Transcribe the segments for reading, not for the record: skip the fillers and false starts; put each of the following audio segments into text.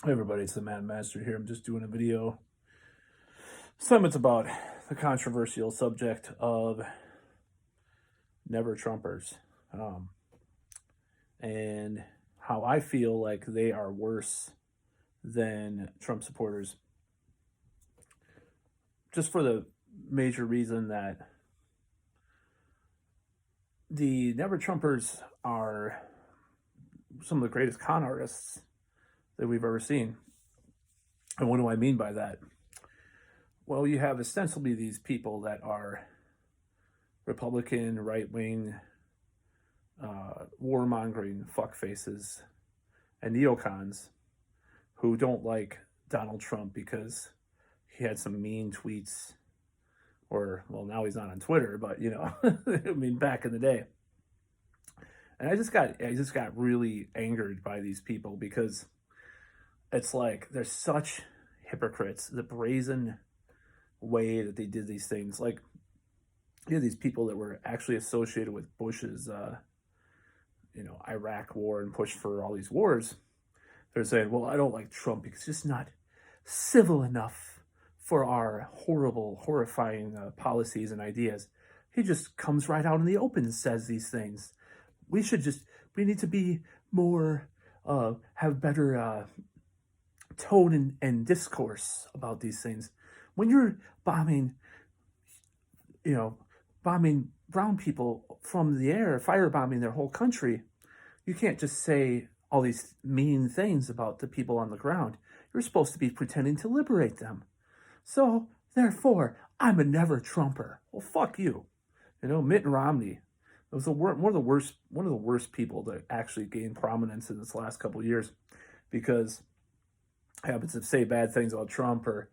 Hey everybody, it's the Mad Master here. I'm just doing a video. It's about the controversial subject of never Trumpers, um, and how I feel like they are worse than Trump supporters, just for the major reason that the never Trumpers are some of the greatest con artists that we've ever seen. And what do I mean by that? Well, you have ostensibly these people that are Republican, right wing, warmongering fuckfaces and neocons who don't like Donald Trump because he had some mean tweets, or, well, now he's not on Twitter, but I mean, back in the day. And I just got really angered by these people because it's like they're such hypocrites. The brazen way that they did these things, like you had these people that were actually associated with Bush's Iraq war and pushed for all these wars. They're saying, well, I don't like Trump because he's just not civil enough for our horrible, horrifying policies and ideas. He just comes right out in the open and says these things. We need to be more, have better tone and discourse about these things. When you're bombing, bombing brown people from the air, firebombing their whole country, you can't just say all these mean things about the people on the ground. You're supposed to be pretending to liberate them. So, therefore, I'm a never Trumper. Well, fuck you. Mitt Romney was one of the worst people to actually gain prominence in this last couple of years because he happens to say bad things about Trump, or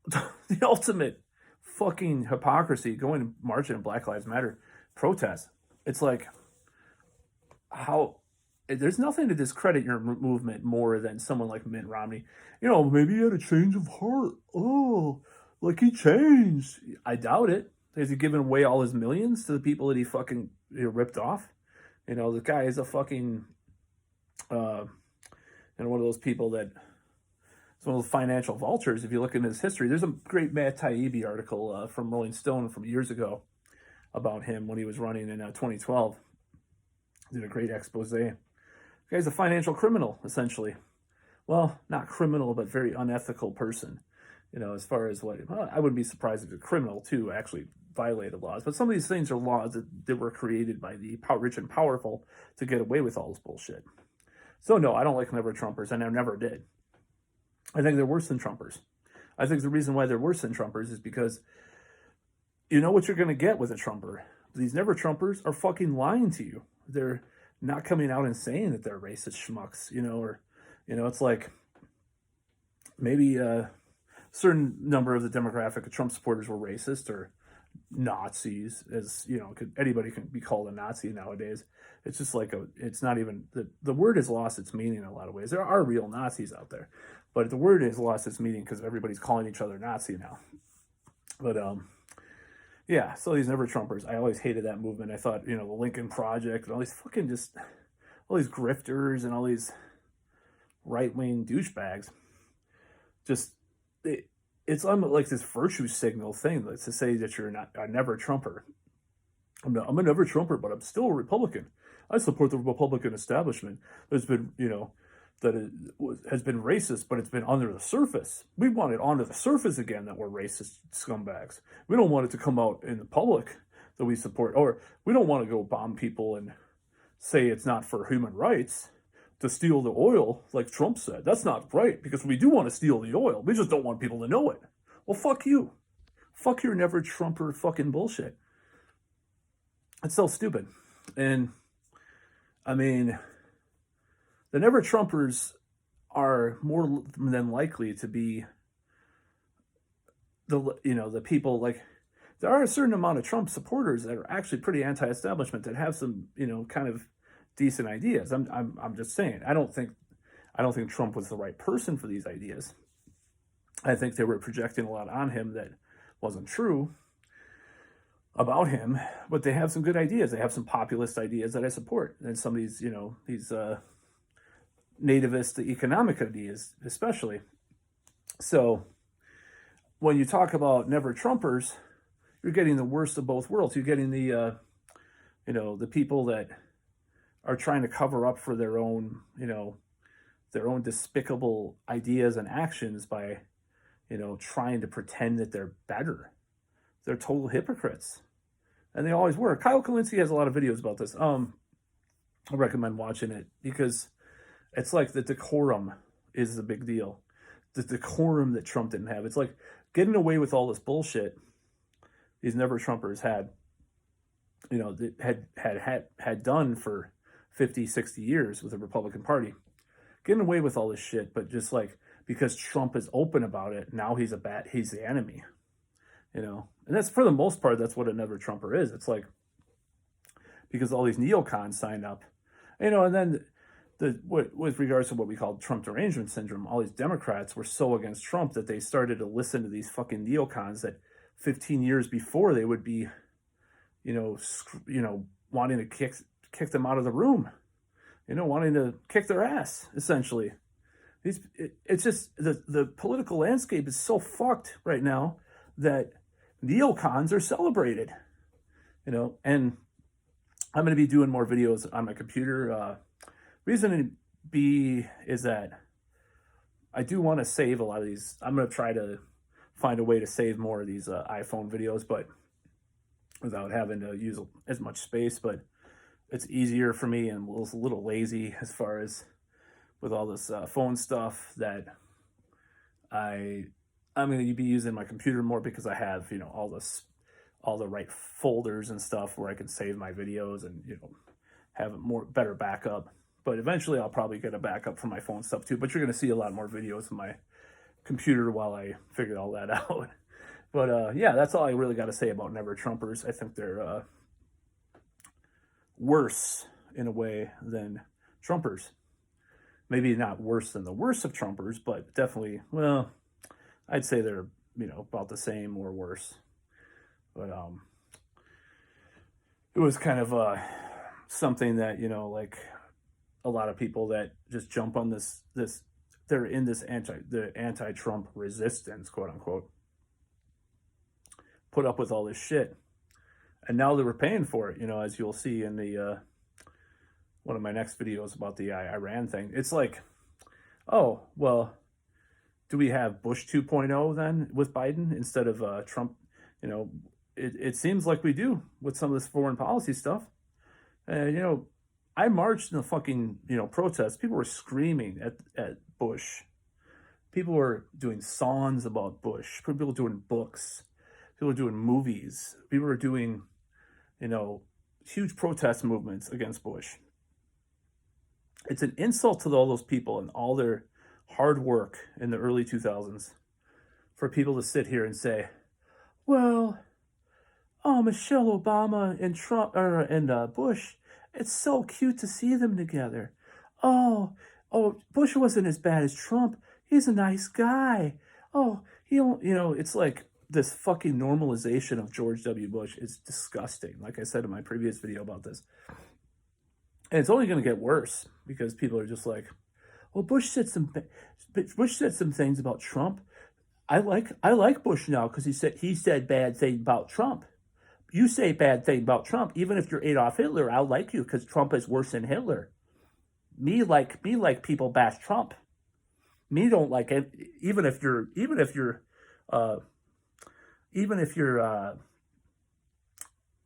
the ultimate fucking hypocrisy, going and marching in Black Lives Matter protests. It's like, how there's nothing to discredit your movement more than someone like Mitt Romney. Maybe he had a change of heart. Oh, like he changed. I doubt it. Has he given away all his millions to the people that he fucking ripped off? The guy is a fucking, one of those people that, it's one of those financial vultures. If you look into his history, there's a great Matt Taibbi article from Rolling Stone from years ago about him when he was running in 2012. Did a great expose. The guy's a financial criminal, essentially. Well, not criminal, but very unethical person. As far as I wouldn't be surprised if a criminal too actually violated laws. But some of these things are laws that were created by the rich and powerful to get away with all this bullshit. So no, I don't like never Trumpers, and I never did. I think they're worse than Trumpers. I think the reason why they're worse than Trumpers is because you know what you're going to get with a Trumper. These never Trumpers are fucking lying to you. They're not coming out and saying that they're racist schmucks, it's like maybe a certain number of the demographic of Trump supporters were racist or Nazis, as anybody can be called a Nazi nowadays. It's just like it's not even, the word has lost its meaning in a lot of ways. There are real Nazis out there, but the word has lost its meaning because everybody's calling each other Nazi now. But yeah, so these never Trumpers, I always hated that movement. I thought, the Lincoln Project and all these fucking all these grifters and all these right-wing douchebags, it's like this virtue signal thing that's to say that you're not a never Trumper. I'm a never Trumper, but I'm still a Republican. I support the Republican establishment. There's been, has been racist, but it's been under the surface. We want it onto the surface again that we're racist scumbags. We don't want it to come out in the public that we support, or we don't want to go bomb people and say it's not for human rights to steal the oil, like Trump said. That's not right, because we do want to steal the oil. We just don't want people to know it. Well, fuck you. Fuck your never Trumper fucking bullshit. It's so stupid. And I mean, the never Trumpers are more than likely to be the people, like, there are a certain amount of Trump supporters that are actually pretty anti-establishment that have some, kind of decent ideas. I'm just saying, I don't think Trump was the right person for these ideas. I think they were projecting a lot on him that wasn't true about him, but they have some good ideas. They have some populist ideas that I support. And some of these, these nativist economic ideas, especially. So when you talk about never Trumpers, you're getting the worst of both worlds. You're getting the, the people that are trying to cover up for their own, their own despicable ideas and actions by, trying to pretend that they're better. They're total hypocrites. And they always were. Kyle Kulinski has a lot of videos about this. I recommend watching it because it's like the decorum is the big deal. The decorum that Trump didn't have. It's like getting away with all this bullshit these never Trumpers had, had done for 50, 60 years with the Republican Party. Getting away with all this shit, but just like because Trump is open about it, now he's the enemy. And that's for the most part, that's what a never Trumper is. It's like because all these neocons signed up, and then with regards to what we call Trump derangement syndrome, all these Democrats were so against Trump that they started to listen to these fucking neocons that 15 years before they would be, wanting to kick them out of the room, wanting to kick their ass, essentially. It's just the political landscape is so fucked right now that neocons are celebrated, and I'm going to be doing more videos on my computer. Reason B is that I do want to save a lot of these. I'm going to try to find a way to save more of these iPhone videos, but without having to use as much space. But it's easier for me, and a little lazy as far as with all this phone stuff that I'm going to be using my computer more because I have all the right folders and stuff where I can save my videos and have better backup. But eventually I'll probably get a backup for my phone stuff too. But you're going to see a lot more videos on my computer while I figure all that out. But yeah, that's all I really got to say about never Trumpers. I think they're worse in a way than Trumpers. Maybe not worse than the worst of Trumpers, but definitely, well, I'd say they're, about the same or worse. But it was kind of something that, like a lot of people that just jump on this they're in this anti-Trump resistance, quote unquote, put up with all this shit. And now they were paying for it, as you'll see in the one of my next videos about the Iran thing. It's like, oh, well, do we have Bush 2.0 then with Biden instead of Trump? It seems like we do with some of this foreign policy stuff. I marched in the fucking, protests. People were screaming at Bush. People were doing songs about Bush. People were doing books. People were doing movies. People were doing, huge protest movements against Bush. It's an insult to all those people and all their hard work in the early 2000s for people to sit here and say, well, Michelle Obama and Trump and Bush, it's so cute to see them together. Oh, Bush wasn't as bad as Trump. He's a nice guy. Oh, it's like this fucking normalization of George W. Bush is disgusting. Like I said in my previous video about this. And it's only going to get worse because people are just like, well, Bush said some things about Trump. I like Bush now because he said bad things about Trump. You say bad thing about Trump, even if you're Adolf Hitler, I'll like you because Trump is worse than Hitler. Me like people bash Trump. Me don't like it, even if you're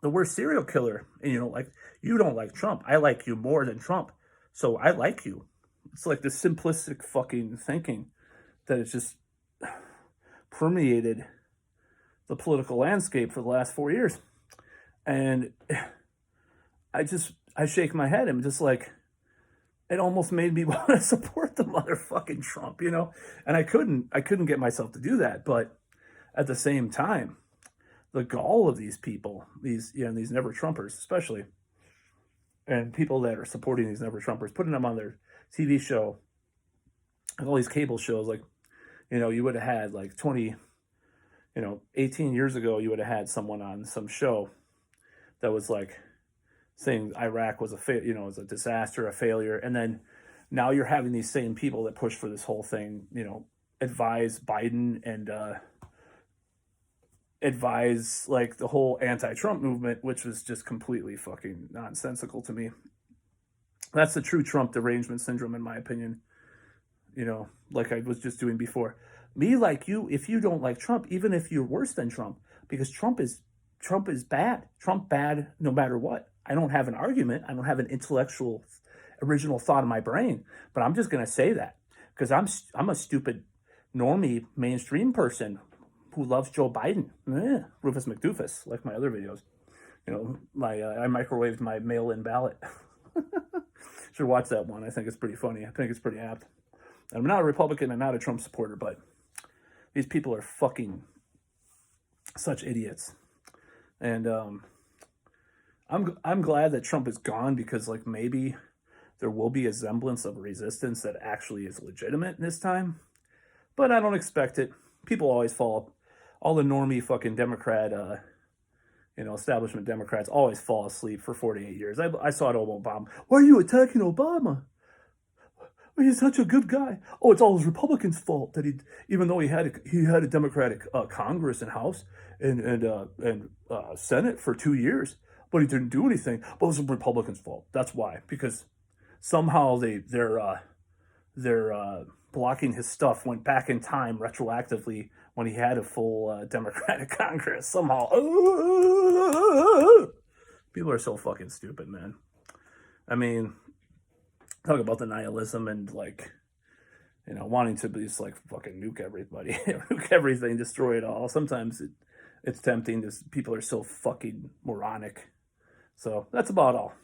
the worst serial killer and you don't like Trump. I like you more than Trump. So I like you. It's like this simplistic fucking thinking that it's just permeated the political landscape for the last 4 years. And I shake my head. I'm just like, it almost made me want to support the motherfucking Trump, and I couldn't get myself to do that. But at the same time, the gall of these people, these never Trumpers, especially, and people that are supporting these never Trumpers, putting them on their TV show and all these cable shows, like, you would have had like 18 years ago, you would have had someone on some show that was like saying Iraq was was a disaster, a failure. And then now you're having these same people that push for this whole thing, advise Biden and advise like the whole anti-Trump movement, which was just completely fucking nonsensical to me. That's the true Trump derangement syndrome, in my opinion. Like I was just doing before. Me, like you, if you don't like Trump, even if you're worse than Trump, because Trump is bad. Trump bad no matter what. I don't have an argument. I don't have an intellectual original thought in my brain, but I'm just gonna say that because I'm a stupid normie mainstream person who loves Joe Biden. Rufus McDoofus, like my other videos. I microwaved my mail-in ballot. Should watch that one. I think it's pretty funny. I think it's pretty apt. I'm not a Republican and not a Trump supporter, but these people are fucking such idiots. And I'm glad that Trump is gone because like maybe there will be a semblance of resistance that actually is legitimate this time. But I don't expect it. People always fall. All the normie fucking Democrat, establishment Democrats always fall asleep for 48 years. I saw it all Obama. Why are you attacking Obama? He's such a good guy. Oh, it's all his Republicans' fault that even though he had a Democratic Congress and House and Senate for 2 years, but he didn't do anything. But it was the Republicans' fault. That's why, because somehow they're blocking his stuff went back in time retroactively when he had a full Democratic Congress. Somehow, people are so fucking stupid, man. I mean, talk about the nihilism and like, wanting to just like fucking nuke everybody, nuke everything, destroy it all. Sometimes it's tempting. People are so fucking moronic. So that's about all.